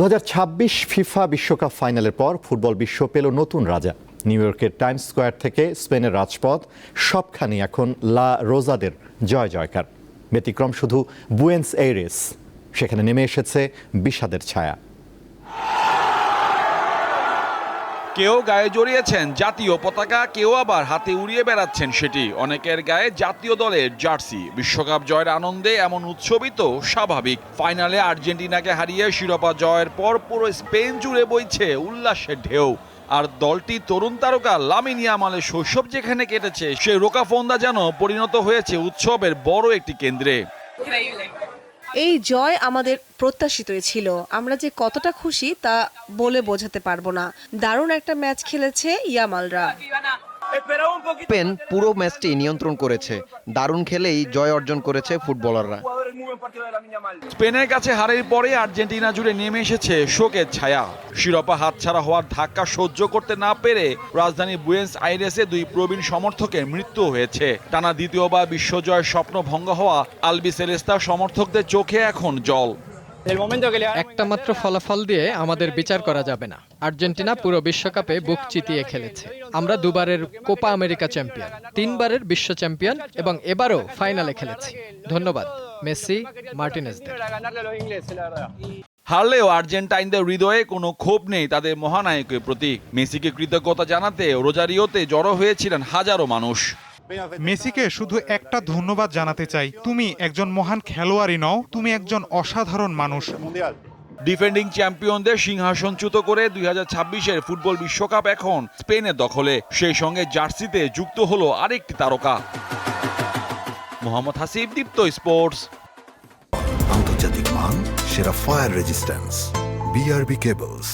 2026 FIFA বিশ্বকাপ ফাইনালের পর ফুটবল বিশ্ব পেল নতুন রাজা। নিউ ইয়র্কের টাইমস স্কোয়ার থেকে স্পেনের রাজপথ সবখানি এখন লা রোজাদের জয় জয়কার। ব্যতিক্রম শুধু বুয়েন্স এইরেস, সেখানে নেমে এসেছে বিষাদের ছায়া। কেউ গায়ে জড়িয়েছেন জাতীয় পতাকা, কেউ আবার হাতে উড়িয়ে বেড়াচ্ছেন সেটি। অনেকের গায়ে জাতীয় দলের জার্সি। বিশ্বকাপ জয়ের আনন্দে এমন উৎসবই তো স্বাভাবিক। ফাইনালে আর্জেন্টিনাকে হারিয়ে শিরোপা জয়ের পর পুরো স্পেন জুড়ে বইছে উল্লাসের ঢেউ। আর দলটি তরুণ তারকা লামিন ইয়ামালের শৈশব যেখানে কেটেছে, সেই রোকাফোন্দা যেন পরিণত হয়েছে উৎসবের বড় একটি কেন্দ্রে। এই জয় আমাদের প্রত্যাশিতই ছিল। আমরা যে কতটা খুশি তা বলে বোঝাতে পারবো না। দারুণ একটা ম্যাচ খেলেছে ইয়ামালরা। স্পেন পুরো ম্যাচটি নিয়ন্ত্রণ করেছে। দারুণ খেলেই জয় অর্জন করেছে ফুটবলাররা। স্পেনের কাছে হারের পরে আর্জেন্টিনা জুড়ে নেমে এসেছে শোকের ছায়া। শিরোপা হাতছাড়া হওয়ার ধাক্কা সহ্য করতে না পেরে রাজধানী বুয়েন্স আইরেসে দুই প্রবীণ সমর্থকের মৃত্যু হয়েছে। টানা দ্বিতীয়বার বিশ্বজয়ের স্বপ্ন ভঙ্গ হওয়া আলবিসেলেস্তার সমর্থকদের চোখে এখন জল। একটা মাত্র ফলাফল দিয়ে আমাদের বিচার করা যাবে না। আর্জেন্টিনা পুরো বিশ্বকাপে বুক চিতিয়ে খেলেছে। আমরা দুবারের কোপা আমেরিকা চ্যাম্পিয়ন, 3 বারের বিশ্ব চ্যাম্পিয়ন এবং এবারও ফাইনালে খেলেছি। ধন্যবাদ মেসি, মার্টিনেজদের। হারলেও আর্জেন্টাইনদের হৃদয়ে কোনো ক্ষোভ নেই তাদের মহানায়কের প্রতি। মেসিকে কৃতজ্ঞতা জানাতে রোজারিওতে জড়ো হয়েছিলেন হাজারো মানুষ। মেসিকে শুধু একটা ধন্যবাদ জানাতে চাই। তুমি একজন মহান খেলোয়াড়ই নও, তুমি একজন অসাধারণ মানুষ। ডিফেন্ডিং চ্যাম্পিয়নদের সিংহাসনচ্যুত করে 2026-এর ফুটবল বিশ্বকাপ এখন স্পেনের দখলে। সেই সঙ্গে জার্সিতে যুক্ত হলো আরেকটি তারকা। মোহাম্মদ হাসিব, দীপ্ত স্পোর্টস। আন্তর্জাতিক মান, সেরা ফায়ার রেজিস্ট্যান্স, বিআরবি কেবলস।